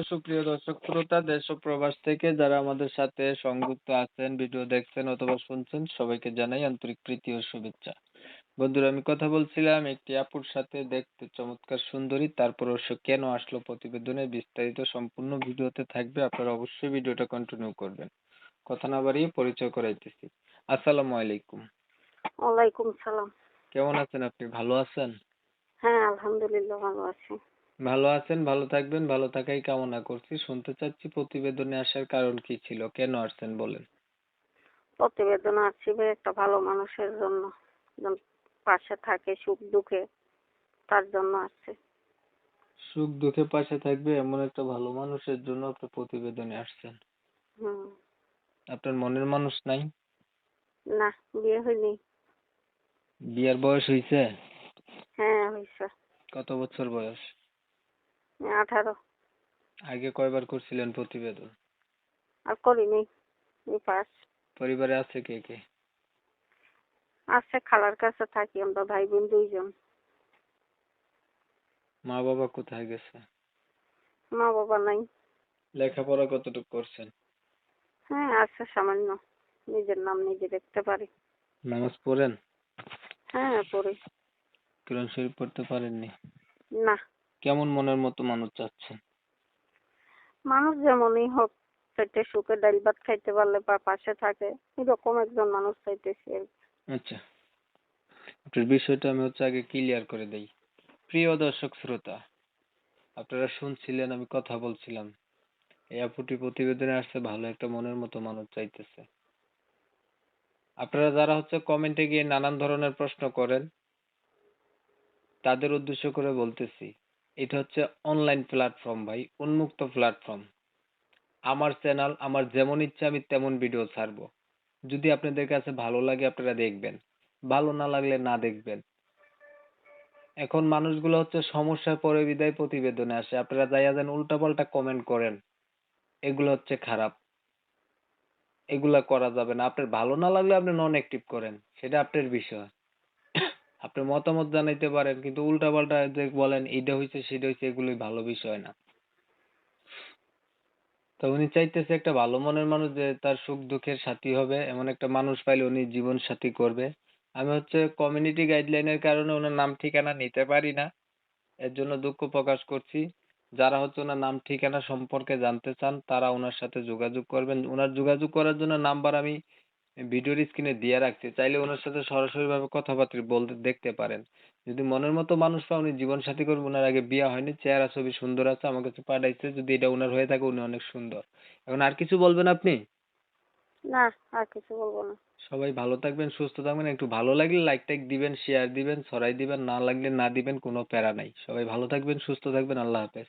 সুপ্রিয় দর্শক শ্রোতা দেশ ও প্রবাস থেকে যারা আমাদের সাথে সংযুক্ত আছেন, ভিডিও দেখছেন অথবা শুনছেন, সবাইকে জানাই আন্তরিক প্রীতি ও শুভেচ্ছা। বন্ধুরা, আমি কথা বলছিলাম একটি আপুর সাথে, দেখতে চমৎকার সুন্দরী, তারপর সে কেন আসলো প্রতিবেদনে বিস্তারিত সম্পূর্ণ ভিডিওতে থাকবে। আপনারা অবশ্যই ভিডিওটা কন্টিনিউ করবেন। কথা না বাড়িয়ে পরিচয় করাইতেছি। আসসালামু আলাইকুম। ওয়ালাইকুম সালাম। কেমন আছেন আপনি? ভালো আছেন? হ্যাঁ, আলহামদুলিল্লাহ ভালো আছি। ভালো আছেন, ভালো থাকবেন, ভালো থাকাই কামনা করছি। শুনতে চাচ্ছি প্রতিবেদনে আসার কারণ কি ছিল, কেন আসছেন বলেন। প্রতিবেদন আসছি ভাই একটা ভালো মানুষের জন্য, একজন পাশে থাকে সুখ দুঃখে, তার জন্য আসছে। সুখ দুঃখে পাশে থাকবে এমন একটা ভালো মানুষের জন্য আপনি প্রতিবেদনে আসছেন। হুম। আপনার মনের মানুষ নাই? না, বিয়ে হয়নি। বিয়ার বয়স হইছে? হ্যাঁ হয়েছে। কত বছর বয়স? 18। আগে কয়বার করছিলেন প্রতিবেদন? আর করিনি। এই পাস। পরিবারে আছে কে কে? আছে, খালার কাছে থাকি আমরা ভাই বোন 2 জন। মা বাবা কোথায় গেছে? মা বাবা নাই। লেখাপড়া কতটুকু করছেন? হ্যাঁ আছে সামান্য, নিজের নাম নিজে দেখতে পারি। নামাজ পড়েন? হ্যাঁ পড়ি। কোরআন শরীফ পড়তে পারেননি? না, কেমন মনের মতো মানুষ চাচ্ছেন? মানুষ যেমনই হোক, পেটে সুখে ডাল ভাত খাইতে পারলে বা পাশে থাকে, এরকম একজন মানুষ চাইতেছি আর কি। আচ্ছা, আপনার বিষয়টা আমি আগে ক্লিয়ার করে দেই। প্রিয় দর্শক শ্রোতা, আপনারা শুনছিলেন, আমি কথা বলছিলাম। এই আপুটি প্রতিবেদনে আসছে ভালো একটা মনের মতো মানুষ চাইতেছে। আপনারা যারা কমেন্টে গিয়ে নানান ধরনের প্রশ্ন করেন, তাদের উদ্দেশ্য করে বলতেছি, এটা অনলাইন প্ল্যাটফর্ম ভাই, উন্মুক্ত প্ল্যাটফর্ম। আমার চ্যানেল, আমার যেমন ইচ্ছা আমি তেমন ভিডিও ছাড়বো। যদি আপনাদের কাছে ভালো লাগে আপনারা দেখবেন, ভালো না লাগলে না দেখবেন। এখন মানুষগুলো সমস্যায় পড়ে বিদায় প্রতিবেদনে আসে, আপনারা যাইয়া যেন উল্টাপাল্টা কমেন্ট করেন, এগুলো খারাপ। এগুলা করা যাবে না। আপনার ভালো না লাগলে আপনি নন অ্যাক্টিভ করেন, সেটা আপনার বিষয়। আপনি মতামত জানাইতে পারেন, কিন্তু উল্টাপাল্টা যে বলেন এইটা হইছে সেটা হইছে, এগুলোই ভালো বিষয় না। তো উনি চাইতেছে একটা ভালো মনের মানুষ, যে তার সুখ দুঃখের সাথী হবে, এমন একটা মানুষ পাইলে উনি জীবন সাথী করবে। আমি কমিউনিটি গাইডলাইনের কারণে ওনার নাম ঠিকানা নিতে পারি না, এর জন্য দুঃখ প্রকাশ করছি। যারা ওনার নাম ঠিকানা সম্পর্কে জানতে চান তারা ওনার সাথে যোগাযোগ করবেন। ওনার যোগাযোগ করার জন্য নাম্বার আমি ভিডিওর স্ক্রিনে দিয়ে রাখছি, চাইলে ওনার সাথে সরাসরি ভাবে কথাবার্তা বলতে দেখতে পারেন। যদি মনের মতো মানুষ পান উনি জীবন সাথী করবেন। ওনার আগে বিয়ে হয়নি, চেহারা ছবি সুন্দর আছে, আমার কাছে পাঠাইছে। যদি এটা ওনার হয়ে থাকে, উনি অনেক সুন্দর। এখন আর কিছু বলবেন আপনি? না, আর কিছু বলবো না। সবাই ভালো থাকবেন, সুস্থ থাকবেন। একটু ভালো লাগলে লাইক টাইক দিবেন, শেয়ার দিবেন, ছড়াই দিবেন, না লাগলে না দিবেন, কোনো প্যারা নাই। সবাই ভালো থাকবেন, সুস্থ থাকবেন। আল্লাহ হাফেজ।